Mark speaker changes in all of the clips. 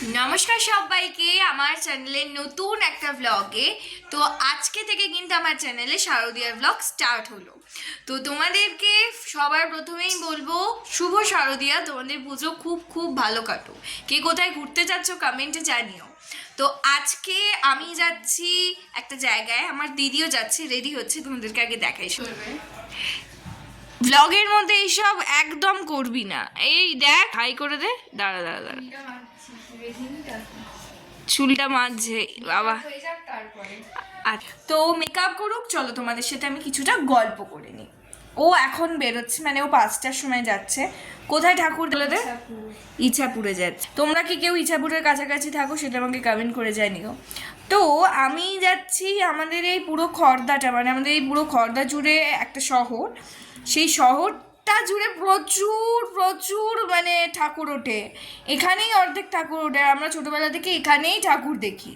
Speaker 1: নমস্কার সবাইকে আমার চ্যানেলের নতুন একটা ব্লগে। তো আজকে থেকে কিন্তু আমার চ্যানেলে শারদীয়ার ব্লগ স্টার্ট হলো। তো তোমাদেরকে সবার প্রথমেই বলবো শুভ শারদীয়া, তোমাদের পুজো খুব খুব ভালো কাটো। কে কোথায় ঘুরতে যাচ্ছ কমেন্টে জানিও। তো আজকে আমি যাচ্ছি একটা জায়গায়, আমার দিদিও যাচ্ছে, রেডি হচ্ছে, তোমাদেরকে আগে দেখাই। ব্লগের মধ্যে এইসব একদম করবি না। এই দেখ, হাই করে দে, দাঁড়া দাঁড়া দাঁড়া, চুলটা মাঝে বাবা। তো মেকআপ করুক, চলো তোমাদের সাথে আমি কিছুটা গল্প করে নিই। ও এখন বেরোচ্ছে, মানে ও 5টার সময় যাচ্ছে। কোথায় ঠাকুর দিলে? ইছাপুরে যাচ্ছে। তোমরা কি কেউ ইছাপুরের কাছাকাছি থাকো সেটা আমাকে কমেন্ট করে জানিও। তো আমি যাচ্ছি আমাদের এই পুরো খর্দাটা, মানে আমাদের এই পুরো খর্দা জুড়ে একটা শহর, সেই শহরটা জুড়ে প্রচুর প্রচুর মানে ঠাকুর ওঠে। এখানেই অর্ধেক ঠাকুর ওঠে। আমরা ছোটোবেলা থেকে এখানেই ঠাকুর দেখি।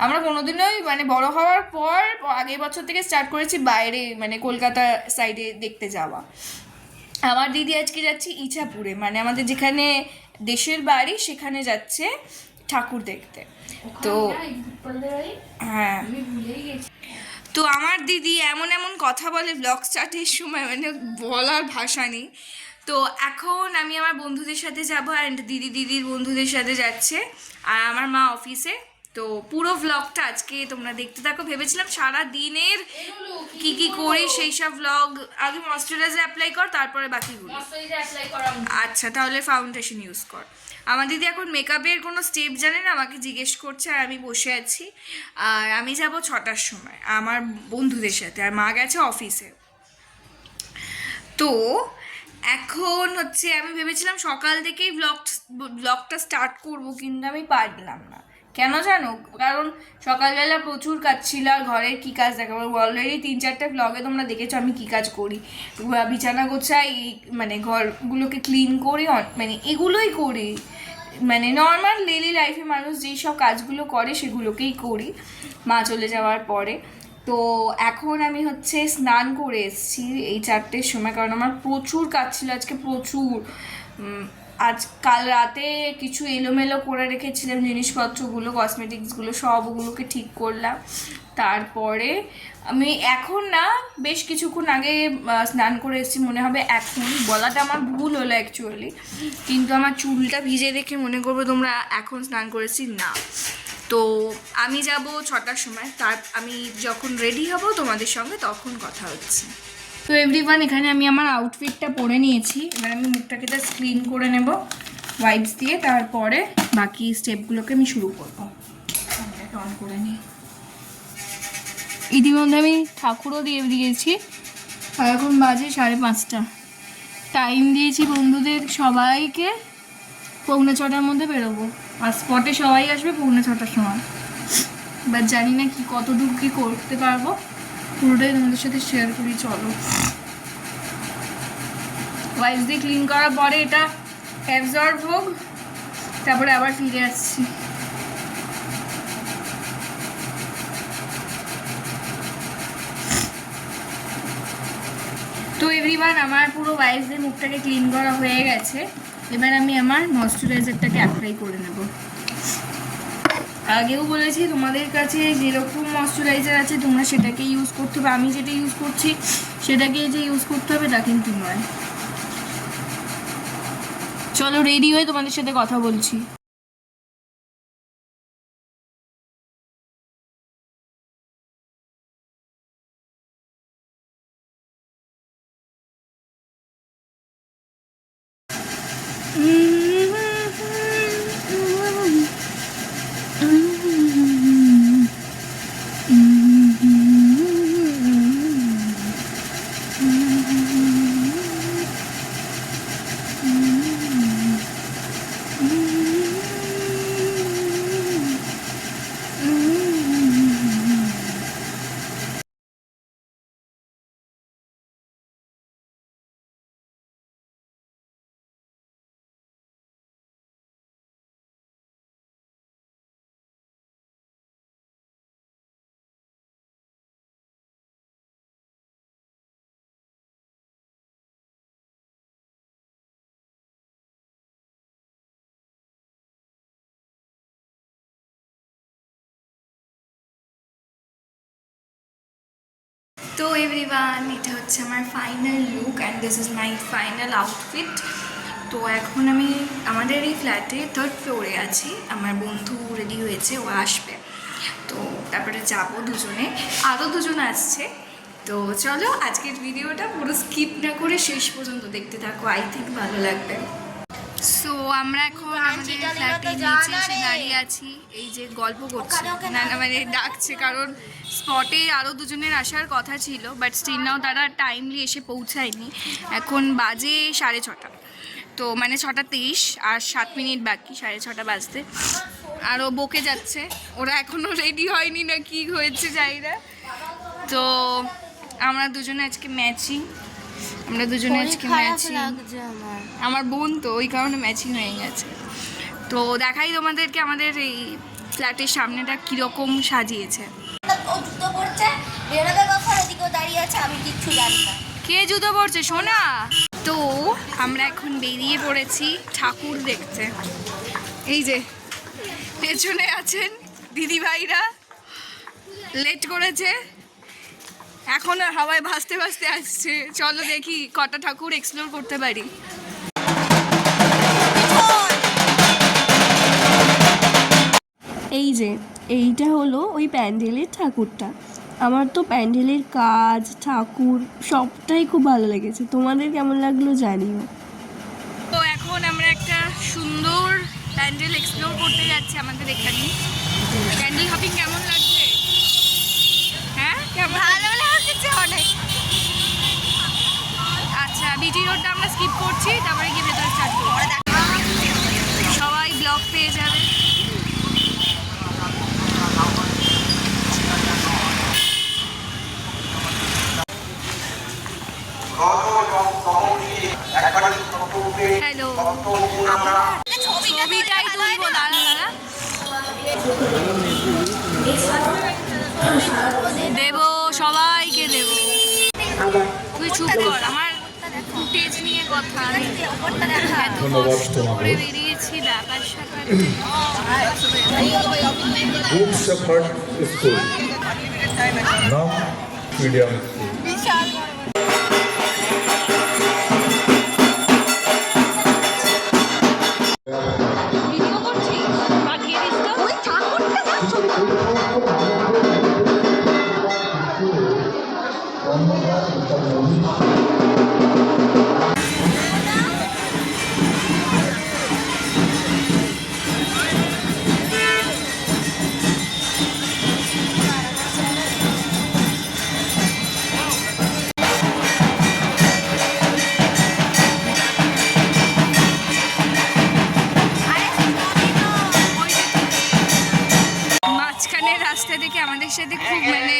Speaker 1: আমরা কোনোদিনই মানে বড় হওয়ার পর আগের বছর থেকে স্টার্ট করেছি বাইরে, মানে কলকাতা সাইডে দেখতে যাওয়া। আমার দিদি আজকে যাচ্ছে ইছাপুরে, মানে আমাদের যেখানে দেশের বাড়ি সেখানে যাচ্ছে ঠাকুর দেখতে। তো হ্যাঁ, তো আমার দিদি এমন এমন কথা বলে ব্লগ স্টার্টের সময়, মানে বলার ভাষা নেই। তো এখন আমি আমার বন্ধুদের সাথে যাবো, অ্যান্ড দিদির বন্ধুদের সাথে যাচ্ছে, আর আমার মা অফিসে। তো পুরো ভ্লগটা আজকে তোমরা দেখতে থাকো। ভেবেছিলাম সারা দিনের কি কি করি সেই সব ভ্লগ, আগে ময়শ্চারাইজার অ্যাপ্লাই কর তারপরে বাকিগুলো। আচ্ছা, তাহলে ফাউন্ডেশন ইউজ কর। আমার দিদি এখন মেকআপের কোনো স্টেপ জানে না, আমাকে জিজ্ঞেস করছে, আর আমি বসে আছি। আর আমি যাব 6টার সময় আমার বন্ধুদের সাথে, আর মা গেছে অফিসে। তো এখন হচ্ছে আমি ভেবেছিলাম সকাল থেকেই ব্লগটা স্টার্ট করব, কিন্তু আমি পারলাম না। কেন জানো? কারণ সকালবেলা প্রচুর কাজ ছিল, আর ঘরের কী কাজ দেখাবো। অলরেডি 3-4টা ব্লগে তোমরা দেখেছো আমি কী কাজ করি। বিছানা গোছাই, মানে ঘরগুলোকে ক্লিন করি, মানে এগুলোই করি। মানে নর্মাল ডেইলি লাইফে মানুষ যেই সব কাজগুলো করে সেগুলোকেই করি মা চলে যাওয়ার পরে। তো এখন আমি হচ্ছে স্নান করে এসেছি এই 4টের সময়, কারণ আমার প্রচুর কাজ ছিল আজকে, প্রচুর। কাল রাতে কিছু এলোমেলো করে রেখেছিলাম জিনিসপত্রগুলো, কসমেটিক্সগুলো, সবগুলোকে ঠিক করলাম। তারপরে আমি এখন না, বেশ কিছুক্ষণ আগে স্নান করে এসেছি, মনে হবে এখন। বলাটা আমার ভুল হলো অ্যাকচুয়ালি, কিন্তু আমার চুলটা ভিজে দেখে মনে করবো তোমরা এখন স্নান করেছি না। তো আমি যাব 6টার সময়, আমি যখন রেডি হব তোমাদের সঙ্গে তখন কথা হচ্ছে। তো এভরিওয়ান, এখানে আমি আমার আউটফিটটা পরে নিয়েছি। এবার আমি মুখটাকে জাস্ট ক্লিন করে নেব ওয়াইপস দিয়ে, তারপরে বাকি স্টেপগুলোকে আমি শুরু করবো। অন করে নিই। ইতিমধ্যে আমি ঠাকুরও দিয়ে দিয়েছি, আর এখন বাজে 5:30। টাইম দিয়েছি বন্ধুদের সবাইকে 6:45 মধ্যে বেরোবো, আর স্পটে সবাই আসবে 6:45 সময়। এবার জানি না কি কতটুকু কী করতে পারবো, পুরোটাই তোমাদের সাথে শেয়ার করি। চলো, ওয়াইপস দিয়ে ক্লিন করার পরে এটা অ্যাবজর্ব হোক, তারপরে আবার ফিরে আসছি। তো এভরিওয়ান, আমার পুরো ওয়াইপস দিয়ে মুখটাকে ক্লিন করা হয়ে গেছে। এবার আমি আমার ময়শ্চারাইজারটাকে অ্যাপ্লাই করে নেব। আগেও বলেছি তোমাদের কাছে যেরকম ময়শ্চারাইজার আছে তোমরা সেটাকে ইউজ করতে হবে। আমি যেটা ইউজ করছি সেটাকে যে ইউজ করতে হবে তা কিন্তু নয়। চলো, রেডি হয়ে তোমাদের সাথে কথা বলছি। তো এভরিওয়ান, এটা হচ্ছে আমার final look and this is my final outfit. তো এখন আমি আমাদের এই ফ্ল্যাটে 3rd ফ্লোরে আছি। আমার বন্ধু রেডি হয়েছে, ও আসবে, তো তারপরে যাবো দুজনে, আরও দুজন আসছে। তো চলো আজকের ভিডিওটা পুরো স্কিপ না করে শেষ পর্যন্ত দেখতে থাকো, আই থিঙ্ক ভালো লাগবে। সো আমরা এখন আমাদের ফ্ল্যাটের নিচে এসে দাঁড়িয়ে আছি, এই যে গল্প করছি, না মানে ডাকছে, কারণ স্পটে আরও দুজনের আসার কথা ছিল, বাট স্টিল নাও তারা টাইমলি এসে পৌঁছায়নি। এখন বাজে 6:30, তো মানে 6:23 আর 7 মিনিট বাকি 6:30 বাজতে। আরও বকে যাচ্ছে, ওরা এখনও রেডি হয়নি না কি হয়েছে যাই না। তো আমরা দুজনে আজকে ম্যাচিং, আমার বোন তো ওই কারণে ম্যাচিং হয়ে গেছে। তো দেখাই তোমাদেরকে আমাদের এই ফ্ল্যাটের সামনেটা কীরকম সাজিয়েছে। কে জুতো পরছে সোনা? তো আমরা এখন বেরিয়ে পড়েছি ঠাকুর দেখতে। এই যে পেছনে আছেন দিদিভাইরা, লেট করেছে, এখন হাওয়ায় ভাসতে ভাসতে আসছে। চলো দেখি কটা ঠাকুর এক্সপ্লোর করতে পারি।
Speaker 2: এই যে এইটা হলো ওই প্যান্ডেলের ঠাকুরটা। আমার তো প্যান্ডেলের কাজ, ঠাকুর সবটাই খুব ভালো লেগেছে। তোমাদের কেমন লাগলো জানিও।
Speaker 1: তো এখন আমরা একটা সুন্দর প্যান্ডেল এক্সপ্লোর করতে যাচ্ছি আমাদের এখানে। প্যান্ডেল হপিং কেমন লাগছে? হ্যাঁ, কেমন? ভালো লাগছে অনেক। আচ্ছা, বিটি রোডটা আমরা স্কিপ করছি, তারপরে গিয়ে ভেতরে স্টার্ট করবো। সবাই ব্লগ পেয়ে যাবে। হ্যালো, ছবিটাই তুলবো, দাঁড়া দেবো, সবাইকে দেবো। তুই চুপ কর, আমার ফুটেজ নিয়ে কথা। এত কষ্ট করে বেরিয়েছি, ব্যাপার স্যাপার।
Speaker 3: Good Shepherd School, Nam Medium School.
Speaker 1: Video করছিস? পাঠিয়ে দিস তো। ওই ঠাকুরটা দেখো। মাঝখানের রাস্তা দেখে আমাদের সাথে খুব মানে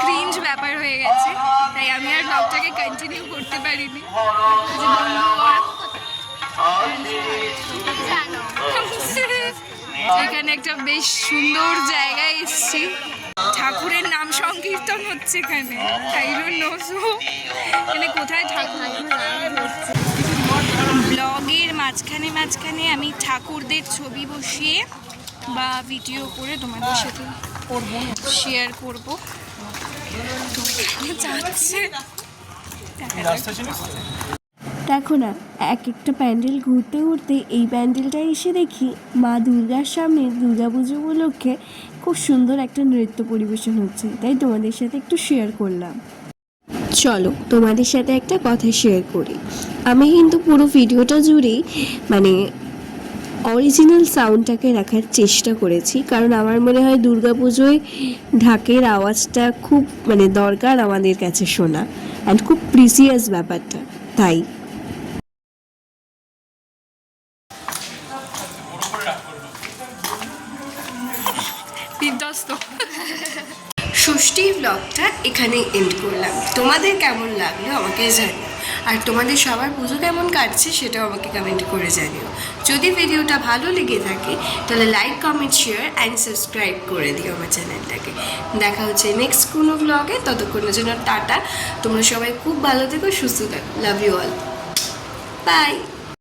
Speaker 1: ক্রিঞ্জ ব্যাপার হয়ে গেছে, তাই আমি আর ব্লগটাকে কন্টিনিউ করতে পারিনি। এখানে একটা বেশ সুন্দর জায়গায় এসেছি, ঠাকুরের নাম সংকীর্তন হচ্ছে এখানে। আই ডোন্ট নো সো এখানে কোথায় ঠাকুর। ব্লগের মাঝখানে আমি ঠাকুরদের ছবি বসিয়ে বা ভিডিও করে তোমাদের সাথে শেয়ার করবো।
Speaker 2: দেখো না, এক একটা প্যান্ডেল ঘুরতে ঘুরতে এই প্যান্ডেলটা এসে দেখি মা দুর্গার সামনে দুর্গাপুজো উপলক্ষে খুব সুন্দর একটা নৃত্য পরিবেশন হচ্ছে, তাই তোমাদের সাথে একটু শেয়ার করলাম। চলো তোমাদের সাথে একটা কথা শেয়ার করি। আমি কিন্তু পুরো ভিডিওটা জুড়েই মানে অরিজিনাল সাউন্ডটাকে রাখার চেষ্টা করেছি, কারণ আমার মনে হয় দুর্গাপুজোয় ঢাকের আওয়াজটা খুব মানে দরকার আমাদের কাছে শোনা, অ্যান্ড খুব প্রিসিয়াস ব্যাপারটা, তাই। ষষ্ঠী ব্লগটা এখানে এন্ড করলাম। তোমাদের কেমন লাগলো আমাকে জানিও, আর তোমাদের সবার পুজো কেমন কাটছে সেটাও আমাকে কমেন্ট করে জানিও। যদি ভিডিওটা ভালো লেগে থাকে তাহলে like, comment, share and subscribe করে দিও আমার চ্যানেলটাকে। দেখা হচ্ছে নেক্সট কোনো ব্লগে, ততক্ষণের জন্য টাটা। তোমরা সবাই খুব ভালো থেকো, সুস্থ থাকো। Love you all, by.